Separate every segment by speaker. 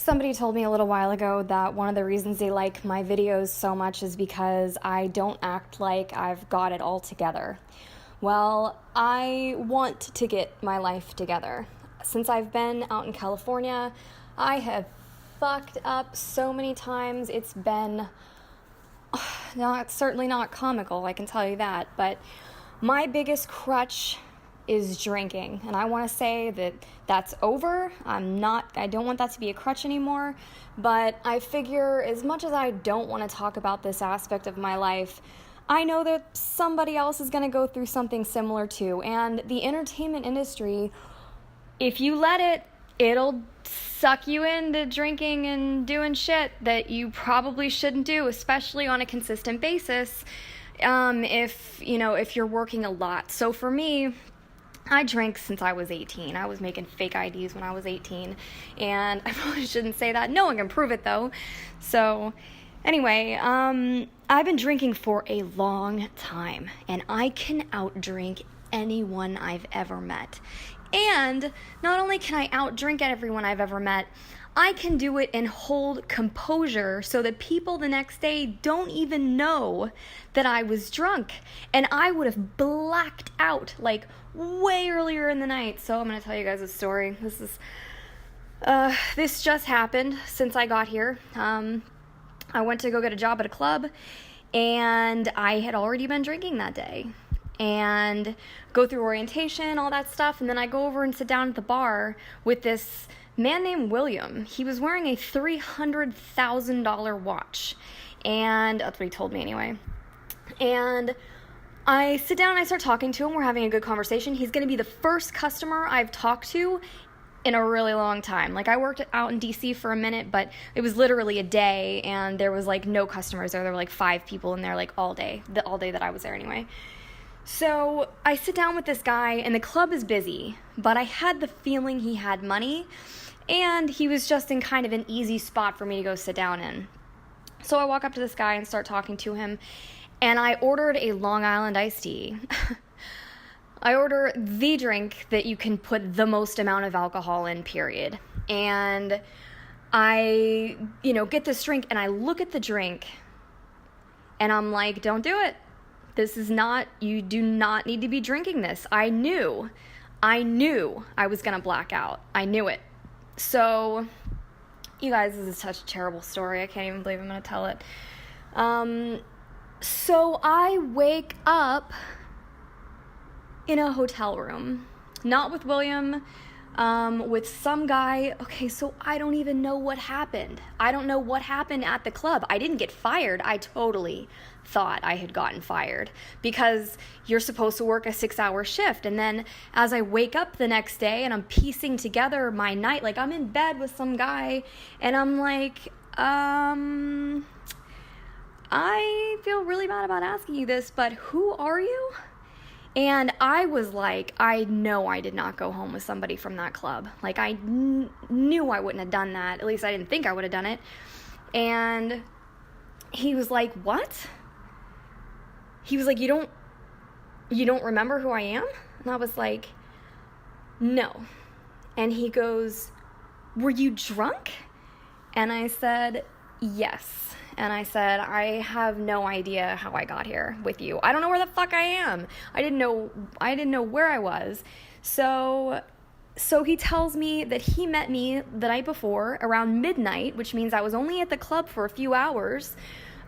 Speaker 1: Somebody told me a little while ago that one of the reasons they like my videos so much is because I don't act like I've got it all together. Well, I want to get my life together. Since I've been out in California, I have fucked up so many times. It's been certainly not comical, I can tell you that, but my biggest crutch is drinking, and I want to say that that's over. I don't want that to be a crutch anymore, but I figure as much as I don't want to talk about this aspect of my life, I know that somebody else is going to go through something similar too, and the entertainment industry, if you let it, it'll suck you into drinking and doing shit that you probably shouldn't do, especially on a consistent basis, if you're working a lot. So for me, I drank since I was 18. I was making fake IDs when I was 18, and I probably shouldn't say that. No one can prove it, though. So, anyway, I've been drinking for a long time, and I can outdrink anyone I've ever met. And not only can I outdrink everyone I've ever met, I can do it and hold composure so that people the next day don't even know that I was drunk. And I would have blacked out like way earlier in the night. So I'm going to tell you guys a story. This just happened since I got here. I went to go get a job at a club, and I had already been drinking that day. And go through orientation, all that stuff, and then I go over and sit down at the bar with this man named William. He was wearing a $300,000 watch, and that's what he told me anyway. And I sit down and I start talking to him. We're having a good conversation. He's going to be the first customer I've talked to in a really long time. Like, I worked out in DC for a minute, but it was literally a day, and there was like no customers there. There were like 5 people in there like all day that I was there anyway. So I sit down with this guy, and the club is busy, but I had the feeling he had money, and he was just in kind of an easy spot for me to go sit down in. So I walk up to this guy and start talking to him, and I ordered a Long Island iced tea. I order the drink that you can put the most amount of alcohol in, period. And I, get this drink, and I look at the drink, and I'm like, don't do it. You do not need to be drinking this. I knew I was going to black out. I knew it. So, you guys, this is such a terrible story. I can't even believe I'm going to tell it. So I wake up in a hotel room, not with William, with some guy. Okay, so I don't even know what happened. I don't know what happened at the club. I didn't get fired. I totally thought I had gotten fired because you're supposed to work a 6-hour shift. And then as I wake up the next day and I'm piecing together my night, like I'm in bed with some guy and I'm like, I feel really bad about asking you this, but who are you? And I was like, I know I did not go home with somebody from that club. Like, I knew I wouldn't have done that. At least I didn't think I would have done it. And he was like, what? He was like, you don't remember who I am? And I was like, no. And he goes, were you drunk? And I said, yes. And I said, I have no idea how I got here with you. I don't know where the fuck I am. I didn't know where I was. So he tells me that he met me the night before around midnight, which means I was only at the club for a few hours.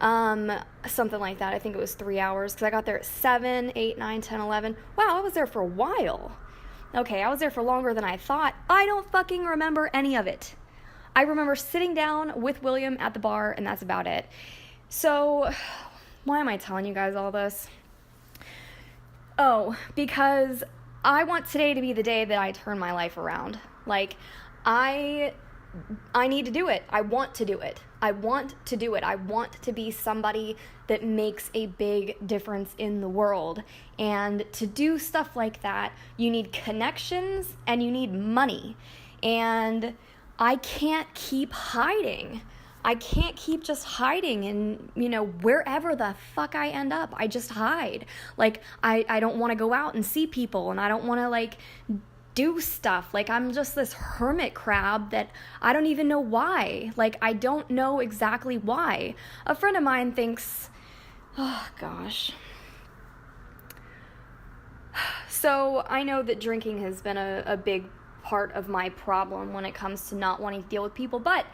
Speaker 1: Something like that. I think it was 3 hours because I got there at 7, 8, 9, 10, 11. Wow, I was there for a while. Okay, I was there for longer than I thought. I don't fucking remember any of it. I remember sitting down with William at the bar, and that's about it. So, why am I telling you guys all this? Oh, because I want today to be the day that I turn my life around. Like, I need to do it. I want to do it. I want to do it. I want to be somebody that makes a big difference in the world. And to do stuff like that, you need connections and you need money. And I can't keep hiding. I can't keep just hiding and, wherever the fuck I end up, I just hide. Like, I don't want to go out and see people, and I don't want to, do stuff. Like, I'm just this hermit crab that I don't even know why. Like, I don't know exactly why. A friend of mine thinks, oh gosh. So I know that drinking has been a big part of my problem when it comes to not wanting to deal with people, but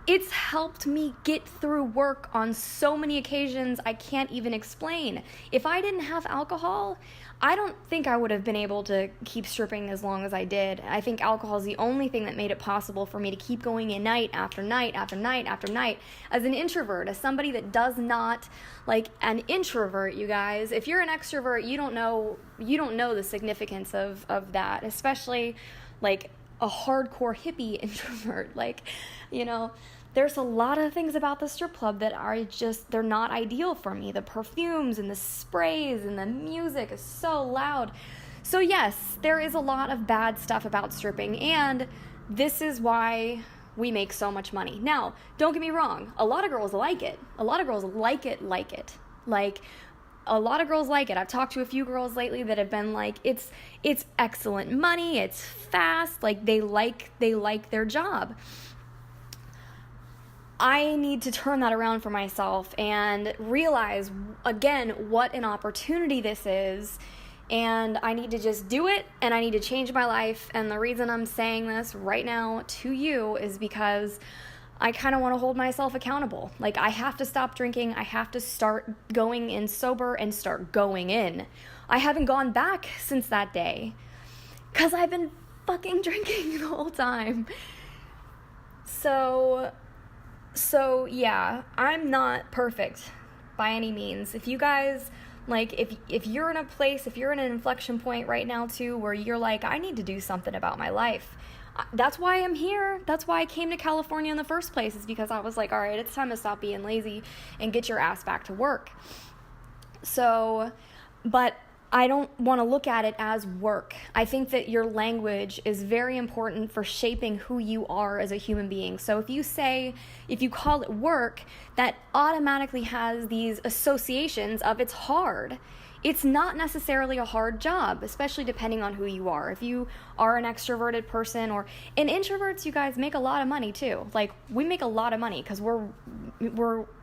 Speaker 1: it's helped me get through work on so many occasions I can't even explain. If I didn't have alcohol, I don't think I would have been able to keep stripping as long as I did. I think alcohol is the only thing that made it possible for me to keep going in night after night after night after night. As an introvert, as somebody that does not, like an introvert, you guys, if you're an extrovert, you don't know the significance of that, especially like a hardcore hippie introvert. Like, there's a lot of things about the strip club that are just, they're not ideal for me. The perfumes and the sprays and the music is so loud. So yes, there is a lot of bad stuff about stripping, and this is why we make so much money. Now, don't get me wrong, a lot of girls like it. A lot of girls like it. Like, a lot of girls like it. I've talked to a few girls lately that have been like, it's excellent money, it's fast, like they like their job. I need to turn that around for myself and realize, again, what an opportunity this is, and I need to just do it, and I need to change my life. And the reason I'm saying this right now to you is because I kind of want to hold myself accountable. Like, I have to stop drinking. I have to start going in sober and start going in. I haven't gone back since that day because I've been fucking drinking the whole time. So yeah, I'm not perfect by any means. If you guys, like, if you're in a place, if you're in an inflection point right now too, where you're like, I need to do something about my life. That's why I'm here. That's why I came to California in the first place, is because I was like, all right, it's time to stop being lazy and get your ass back to work. So, but I don't want to look at it as work. I think that your language is very important for shaping who you are as a human being. So if you call it work, that automatically has these associations of it's hard. It's not necessarily a hard job, especially depending on who you are. If you are an extroverted person, and introverts, you guys make a lot of money too. Like, we make a lot of money because we're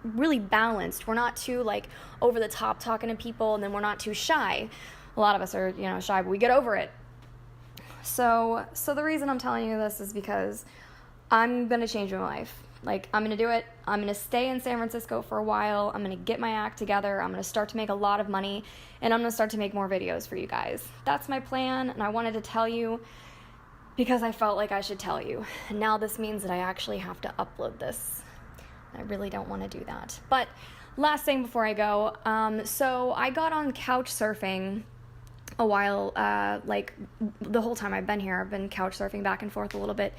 Speaker 1: really balanced. We're not too like over the top talking to people, and then we're not too shy. A lot of us are, shy, but we get over it. So the reason I'm telling you this is because I'm going to change my life. Like, I'm going to do it. I'm going to stay in San Francisco for a while. I'm going to get my act together. I'm going to start to make a lot of money, and I'm going to start to make more videos for you guys. That's my plan, and I wanted to tell you because I felt like I should tell you. And now this means that I actually have to upload this. I really don't want to do that. But last thing before I go, so I got on couch surfing a while, like the whole time I've been here. I've been couch surfing back and forth a little bit.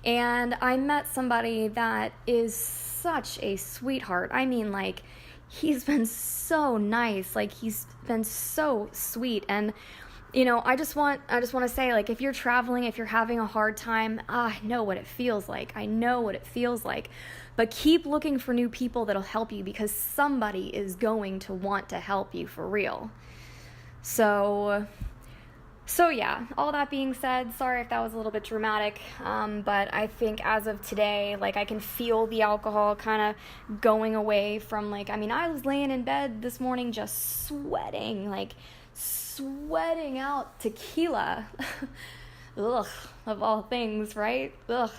Speaker 1: And I met somebody that is such a sweetheart. I mean, like, he's been so nice. Like, he's been so sweet. And, I just want to say, like, if you're traveling, if you're having a hard time, I know what it feels like. But keep looking for new people that'll help you, because somebody is going to want to help you for real. So yeah, all that being said, sorry if that was a little bit dramatic, but I think as of today, like, I can feel the alcohol kind of going away from, like, I was laying in bed this morning just sweating out tequila. Ugh, of all things, right? Ugh.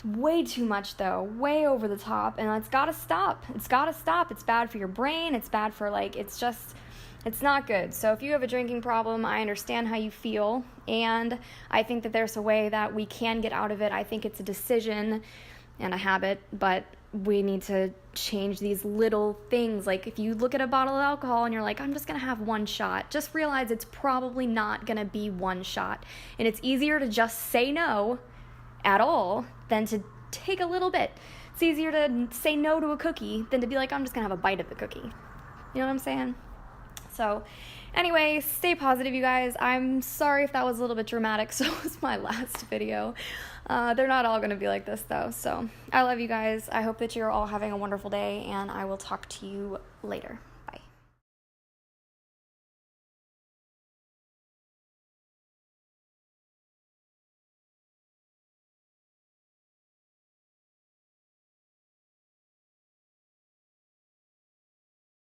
Speaker 1: Way too much though, way over the top, and it's gotta stop. It's bad for your brain, it's bad for, like, it's not good. So if you have a drinking problem, I understand how you feel, and I think that there's a way that we can get out of it. I think it's a decision and a habit, but we need to change these little things. Like, if you look at a bottle of alcohol and you're like, I'm just going to have one shot, just realize it's probably not going to be one shot. And it's easier to just say no at all than to take a little bit. It's easier to say no to a cookie than to be like, I'm just going to have a bite of the cookie. You know what I'm saying? So anyway, stay positive, you guys. I'm sorry if that was a little bit dramatic. So was my last video. They're not all going to be like this, though. So I love you guys. I hope that you're all having a wonderful day, and I will talk to you later.